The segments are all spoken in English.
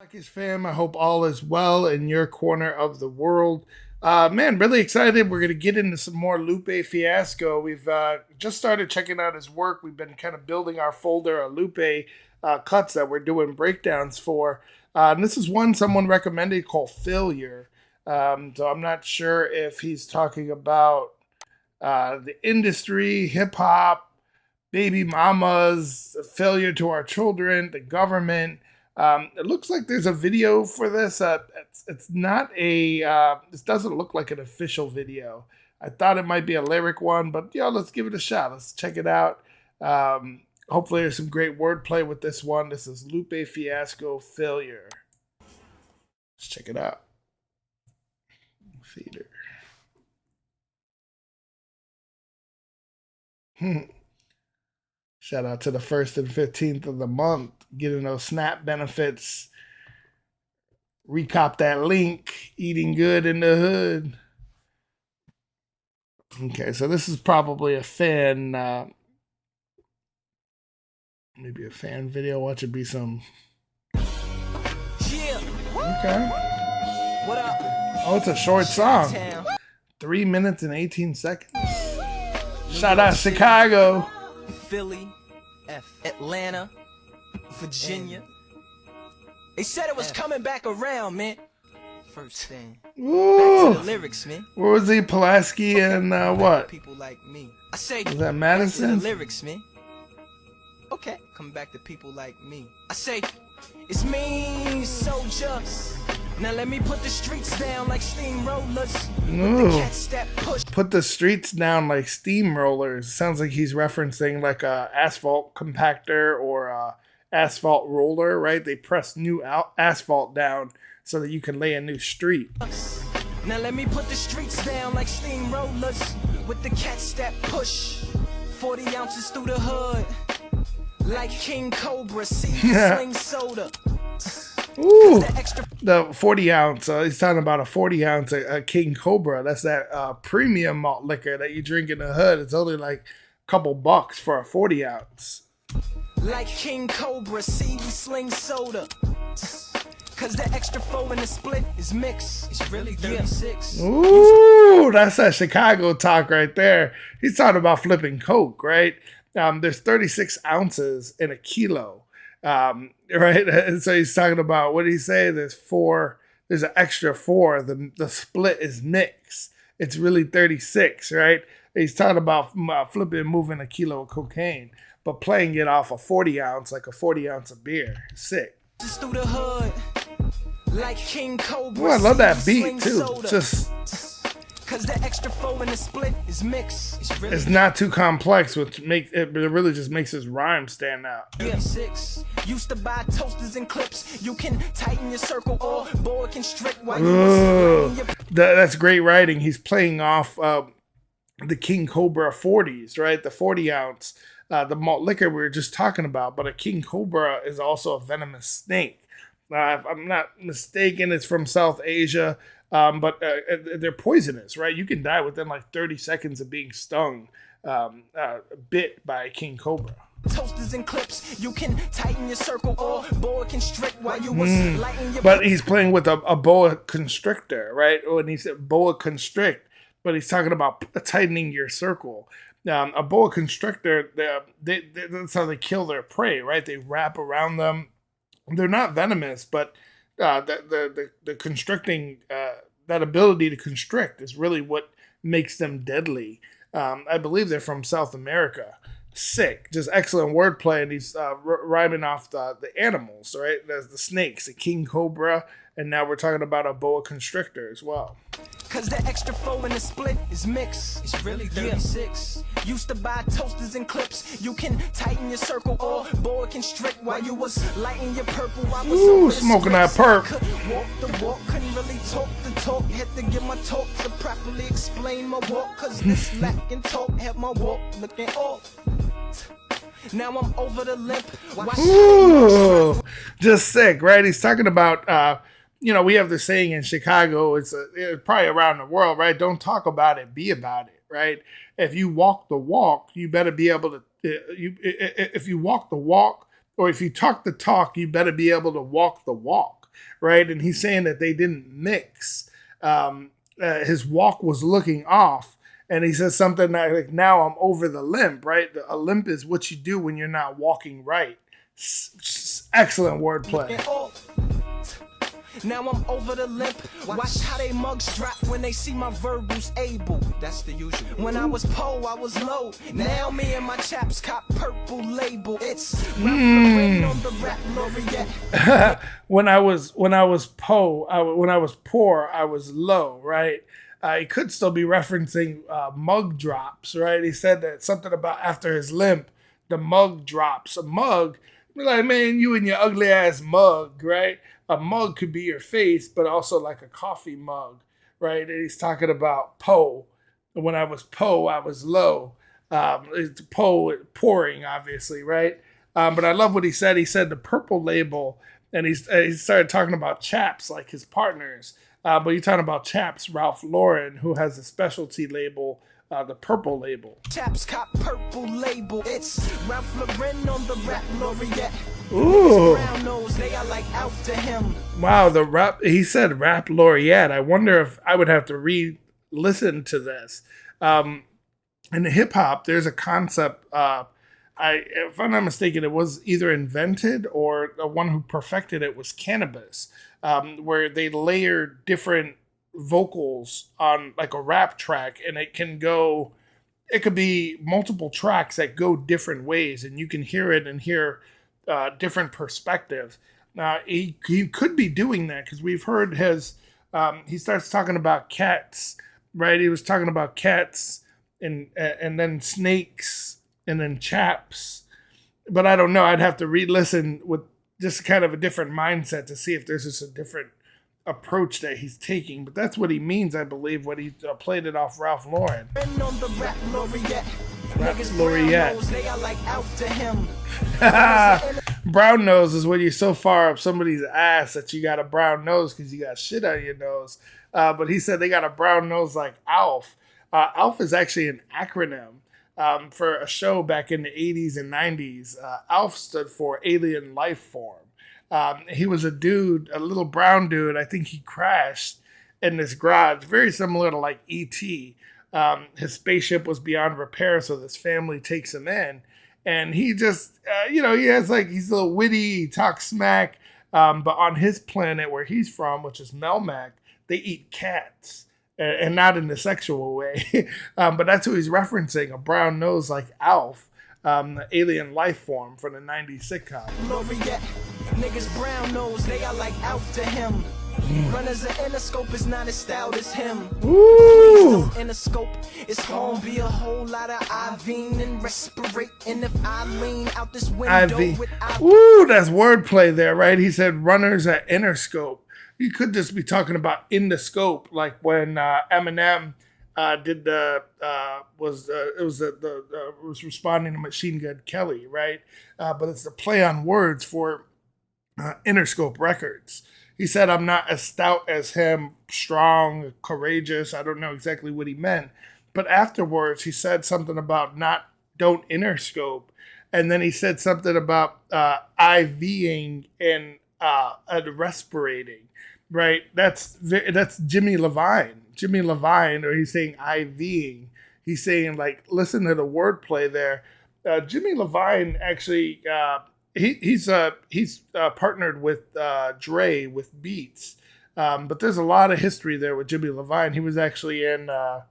Lucky's fam, I hope all is well in your corner of the world. Man, really excited. We're going to get into some more Lupe Fiasco. We've just started checking out his work. We've been kind of building our folder of Lupe cuts that we're doing breakdowns for. And this is one someone recommended called Failure. So I'm not sure if he's talking about the industry, hip hop, baby mamas, failure to our children, the government. It looks like there's a video for this. It's not a. This doesn't look like an official video. I thought it might be a lyric one, but let's give it a shot. Let's check it out. Hopefully, there's some great wordplay with this one. This is Lupe Fiasco Failure. Let's check it out. Feeder. Shout out to the 1st and 15th of the month, getting those SNAP benefits. Recop that link, eating good in the hood. Okay, so this is probably a fan, maybe a fan video. Watch it be some. Yeah. Okay. What up? Oh, it's a short song. Town. 3 minutes and 18 seconds. Shout out Chicago. Philly, Atlanta, Virginia. They said it was coming back around, man. First thing. Back Ooh. to the lyrics, man. Where was he? Pulaski and what? People like me. I say Was that back to Madison? the lyrics, man. Okay, come back to people like me. I say, it's me, soldier. Now let me put the streets down like steamrollers. Ooh. The cats that push. Put the streets down like steamrollers. Sounds like he's referencing like a asphalt compactor or a asphalt roller, right? They press new asphalt down so that you can lay a new street. Now let me put the streets down like steamrollers with the cats that push 40 ounces through the hood like King Cobra, see sling soda. Ooh, The extra the 40 ounce. He's talking about a 40 ounce King Cobra. That's that premium malt liquor that you drink in the hood. It's only like a couple bucks for a 40 ounce. like King Cobra, see we sling soda. Cause the extra 4 in the split is mixed. It's really 36. Ooh, that's that Chicago talk right there. He's talking about flipping Coke, right? There's 36 ounces in a kilo, right? And so he's talking about, what did he say? There's an extra 4. The split is mixed. It's really 36, right? He's talking about flipping and moving a kilo of cocaine, but playing it off a 40 ounce, like a 40 ounce of beer. Sick. Just through the hood, like King Cobra. Ooh, I love that see, beat sling too. soda. Just, Cause the extra 4 in the split is mixed. It's really it's not too complex, which makes it really just makes his rhyme stand out. 36. Used to buy toasters and clips. You can tighten your circle or board constrict while you Ooh, was your that's great writing. He's playing off the King Cobra 40s, right? The 40 ounce, the malt liquor we were just talking about. But a King Cobra is also a venomous snake. If I'm not mistaken, it's from South Asia. But they're poisonous, right? You can die within like 30 seconds of being stung, bit by a King Cobra. toasters and clips. You can tighten your circle or board constrict while you was lighting your But he's playing with a boa constrictor, right? When he said boa constrict, but he's talking about tightening your circle. A boa constrictor, that's how they kill their prey, right? They wrap around them. They're not venomous, but the constricting, that ability to constrict is really what makes them deadly. I believe they're from South America. Sick, just excellent wordplay, and he's rhyming off the animals, right? There's the snakes, a king cobra, and now we're talking about a boa constrictor as well. Cause the extra 4 in the split is mixed. It's really 36. Used to buy toasters and clips. You can tighten your circle or board constrict while you was lighting your purple. I was Ooh, over the smoking that scripts. perp. Could walk the walk, couldn't really talk the talk. Had to get my talk to properly explain my walk. Cause this lacking talk had my walk looking off. Now I'm over the limp. Ooh, just sick, right? He's talking about, we have the saying in Chicago, it's probably around the world, right? Don't talk about it, be about it, right? If you walk the walk, you better be able to, if you walk the walk, or if you talk the talk, you better be able to walk the walk. right? And he's saying that they didn't mix. His walk was looking off. And he says something like, now I'm over the limp, right? A limp is what you do when you're not walking right. Excellent wordplay. Now I'm over the limp. Watch how they mugs drop when they see my verbals able. That's the usual. When I was Poe, I was low. Now me and my chaps cop purple label. It's on the rap laureate. when I was poor, I was low, right? He could still be referencing mug drops, right? He said that something about after his limp, the mug drops. A mug, like, man, you and your ugly ass mug, right? A mug could be your face, but also like a coffee mug, right? And he's talking about Poe. When I was Poe, I was low. It's Poe pouring, obviously, right? But I love what he said. He said the purple label, and he started talking about chaps, like his partners. But you're talking about chaps, Ralph Lauren, who has a specialty label, the purple label. Chaps cop purple label. It's Ralph Lauren on the rap laureate. Ooh. Brown nose, they are like out to him. Wow, he said rap laureate. I wonder if I would have to re-listen to this. In hip hop, there's a concept, if I'm not mistaken, it was either invented or the one who perfected it was Cannabis, where they layer different vocals on like a rap track, and it could be multiple tracks that go different ways, and you can hear it and hear different perspectives. Now, he could be doing that because we've heard he starts talking about cats, right? He was talking about cats and then snakes and then chaps. But I don't know. I'd have to re-listen with just kind of a different mindset to see if there's just a different approach that he's taking. But that's what he means, I believe, when he played it off Ralph Lauren. Rap laureate. They are like out to him. Brown nose is when you're so far up somebody's ass that you got a brown nose because you got shit on your nose. But he said they got a brown nose like ALF. ALF is actually an acronym for a show back in the 80s and 90s. ALF stood for Alien Life Form. He was a little brown dude. I think he crashed in this garage, very similar to like E.T. His spaceship was beyond repair, so this family takes him in. And he just, he has he's a little witty, he talks smack. But on his planet where he's from, which is Melmac, they eat cats. And not in the sexual way. But that's who he's referencing, a brown nose like Alf, the alien life form from the 90s sitcom. Laureate. Niggas brown nose, they are like out to him. Runners of Interscope is not as stout as him. Ooh. Interscope is gonna be a whole lot of IV and respirate. And if I lean out this window with Ooh, that's wordplay there, right? He said runners at Interscope. You could just be talking about in the scope, like when Eminem was responding to Machine Gun Kelly, right? But it's a play on words for Interscope Records. He said, I'm not as stout as him, strong, courageous. I don't know exactly what he meant. But afterwards, he said something about don't Interscope. And then he said something about IVing and respirating, right? That's Jimmy Levine. Jimmy Levine, or he's saying IVing. He's saying, like, listen to the wordplay there. Jimmy Levine actually... He's partnered with Dre with Beats, but there's a lot of history there with Jimmy Levine. He was actually in was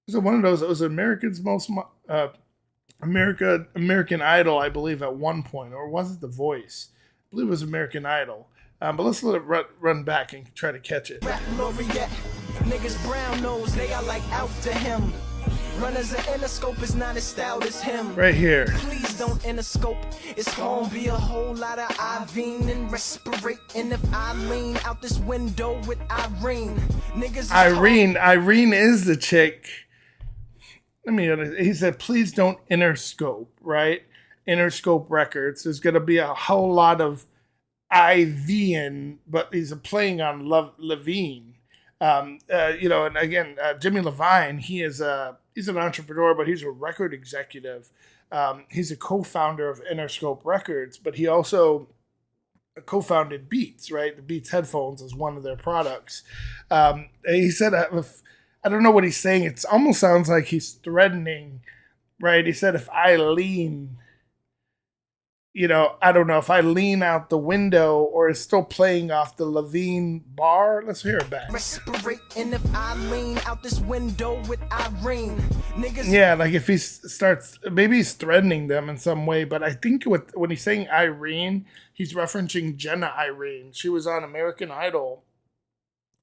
it one of those? It was American Idol, I believe, at one point, or was it The Voice? I believe it was American Idol. But let's let it run back and try to catch it. Rap laureate. Niggas brown nose, they are like out to him. Runners of Interscope is not as stout as him. Right here. Please don't Interscope. It's gonna be a whole lot of IV and respirate. And if I lean out this window with Irene, niggas. Irene is the chick. He said, please don't Interscope, right? Interscope Records. There's gonna be a whole lot of IV, but he's playing on Levine. And again, Jimmy Levine, he's an entrepreneur, but he's a record executive. He's a co-founder of Interscope Records, but he also co-founded Beats, right? The Beats headphones is one of their products. He said, I don't know what he's saying. It almost sounds like he's threatening, right? He said, if I lean, I don't know if I lean out the window or it's still playing off the Levine bar. Let's hear it back. Respirate, and if I lean out this window with Irene, niggas. Yeah, like if he starts, maybe he's threatening them in some way, but I think when he's saying Irene, he's referencing Jenna Irene. She was on American Idol,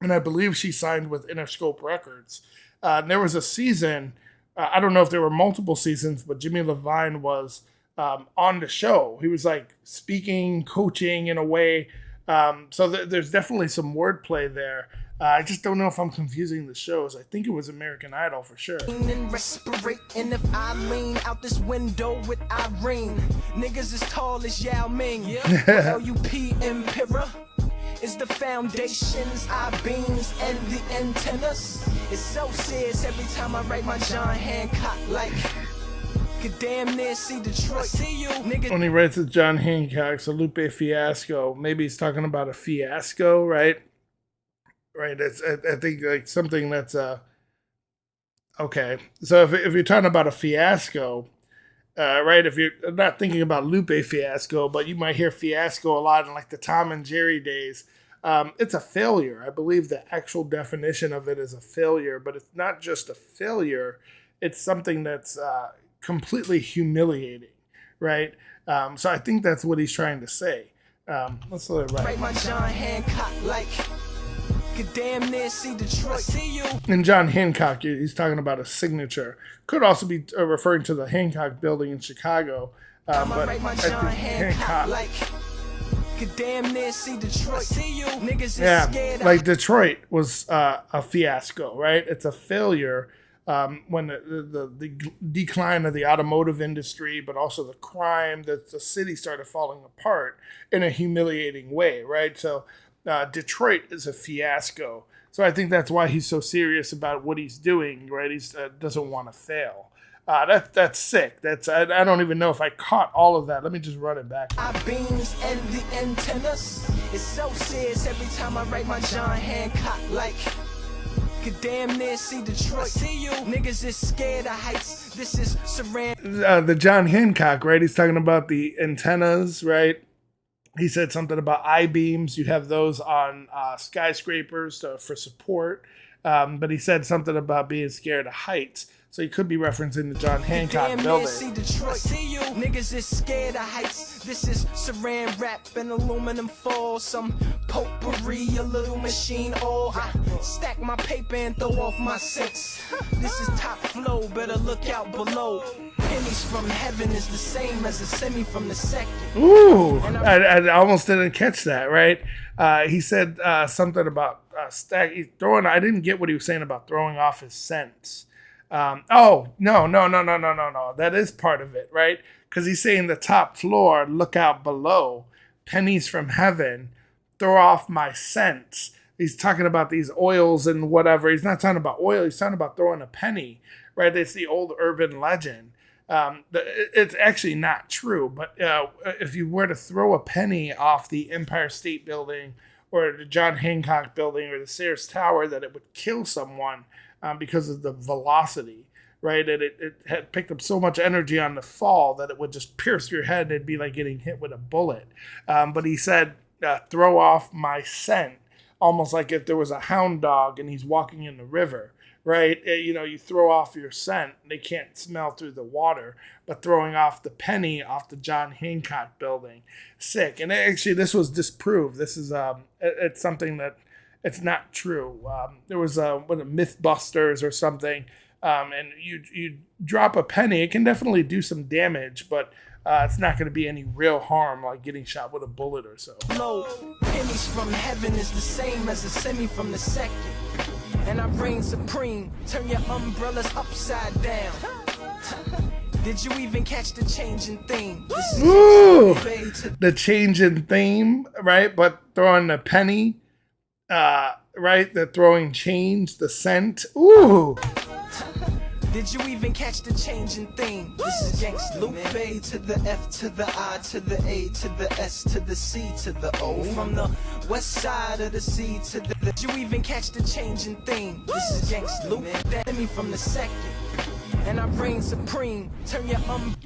and I believe she signed with Interscope Records. And there was a season, I don't know if there were multiple seasons, but Jimmy Levine was on the show. He was like speaking, coaching in a way. So there's definitely some wordplay there. I just don't know if I'm confusing the shows. I think it was American Idol for sure. And respirate, and if I lean out this window with Irene, niggas as tall as Yao Ming. Yeah. LUP Impera is the foundations, I-beams, and the antennas. It's so serious every time I write my John Hancock like. Could damn near see Detroit. See you, nigga. When he writes with John Hancock, so Lupe Fiasco, maybe he's talking about a fiasco, right? Right. I think like something that's okay. So if you're talking about a fiasco, right? If you're not thinking about Lupe Fiasco, but you might hear fiasco a lot in like the Tom and Jerry days. It's a failure. I believe the actual definition of it is a failure, but it's not just a failure. It's something that's completely humiliating, right? So I think that's what he's trying to say. Let's let it write my John Hancock like could damn near see Detroit. See you. And John Hancock, he's talking about a signature. Could also be referring to the Hancock Building in Chicago. But write my John Hancock like could damn near see Detroit. See you. Niggas is scared. Like Detroit was a fiasco, right? It's a failure. When the decline of the automotive industry, but also the crime, that the city started falling apart in a humiliating way, right? So Detroit is a fiasco. So I think that's why he's so serious about what he's doing, right? He doesn't want to fail. That's sick. I don't even know if I caught all of that. Let me just run it back. I-beams and the antennas. It's so serious every time I write my John Hancock like. Could damn near see Detroit. See you. Niggas is scared of heights. This is Saran. The John Hancock, right? He's talking about the antennas, right? He said something about I-beams. You have those on skyscrapers for support. But he said something about being scared of heights. So he could be referencing the John Hancock building. See Detroit. See you. Niggas is scared of heights. This is Saran wrap and aluminum foil. Some potpourri, a little machine oil. I stack my paper and throw off my six. This is top flow. Better look out below. Pennies from heaven is the same as a semi from the sector. Ooh, I almost didn't catch that, right? He said something about throwing. I didn't get what he was saying about throwing off his scents. No. That is part of it, right? Because he's saying the top floor, look out below, pennies from heaven, throw off my scents. He's talking about these oils and whatever. He's not talking about oil. He's talking about throwing a penny, right? It's the old urban legend. It's actually not true, but if you were to throw a penny off the Empire State Building or the John Hancock Building or the Sears Tower, that it would kill someone because of the velocity, right? And it had picked up so much energy on the fall that it would just pierce your head. It'd be like getting hit with a bullet. But he said, throw off my scent, almost like if there was a hound dog and he's walking in the river. Right? You throw off your scent, they can't smell through the water, but throwing off the penny off the John Hancock Building, sick. And actually, this was disproved. This is it's something that it's not true. There was Mythbusters or something, and you drop a penny, it can definitely do some damage, but it's not going to be any real harm, like getting shot with a bullet or so. No, pennies from heaven is the same as a semi from the sector. And I reign supreme, turn your umbrellas upside down. Did you even catch the changing theme? Ooh, the changing theme, right? But throwing the penny, right? The throwing change, the scent. Ooh. Did you even catch the changing theme? This is gangsta Lupe to the F to the I to the A to the S to the C to the O. From the west side of the C to the... Did you even catch the changing theme? This is gangsta Lupe. Me from the second. And I reign supreme. Turn your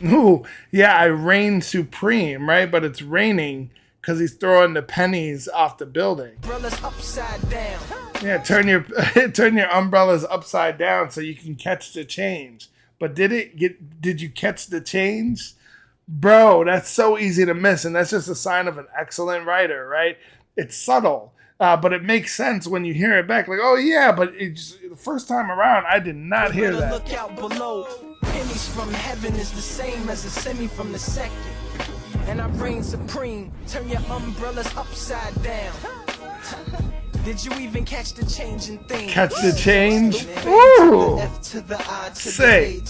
Ooh, yeah, I reign supreme, right? But it's raining because he's throwing the pennies off the building. umbrellas upside down. Yeah, turn your umbrellas upside down so you can catch the change. But did you catch the change? Bro, that's so easy to miss, and that's just a sign of an excellent writer, right? It's subtle, but it makes sense when you hear it back. Like, oh yeah, but the first time around, I did not hear that. Look out below. Pennies from heaven is the same as a semi from the second. And I reign supreme. Turn your umbrellas upside down. Did you even catch the changing thing? Catch the change? Ooh! Say.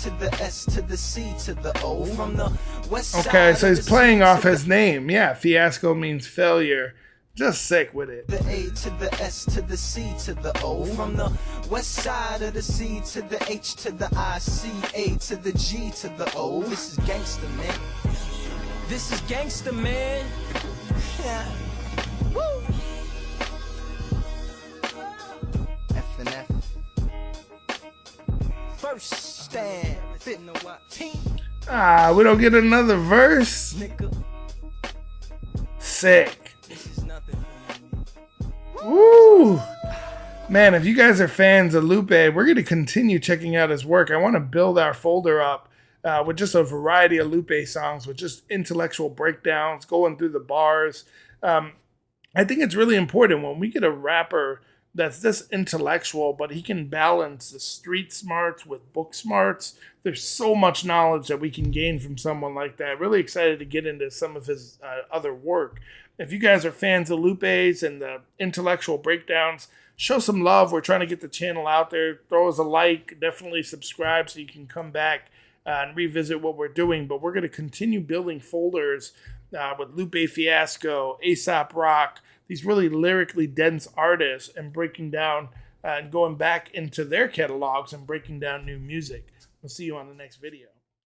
Okay, so he's playing off his name. Yeah, Fiasco means failure. Just sick with it. The A to the S to the C to the O. From the west side of the C to the H to the I, C, A to the G to the O. This is gangsta, man. This is gangsta, man. Yeah. Woo! F and F. First stand, 15. We don't get another verse. Sick. Woo! Man, if you guys are fans of Lupe, we're going to continue checking out his work. I want to build our folder up with just a variety of Lupe songs, with just intellectual breakdowns, going through the bars. I think it's really important when we get a rapper that's this intellectual, but he can balance the street smarts with book smarts. There's so much knowledge that we can gain from someone like that. Really excited to get into some of his other work. If you guys are fans of Lupe's and the intellectual breakdowns, show some love. We're trying to get the channel out there. Throw us a like. Definitely subscribe so you can come back and revisit what we're doing. But we're going to continue building folders with Lupe Fiasco, A$AP Rock, these really lyrically dense artists, and breaking down and going back into their catalogs and breaking down new music. We'll see you on the next video.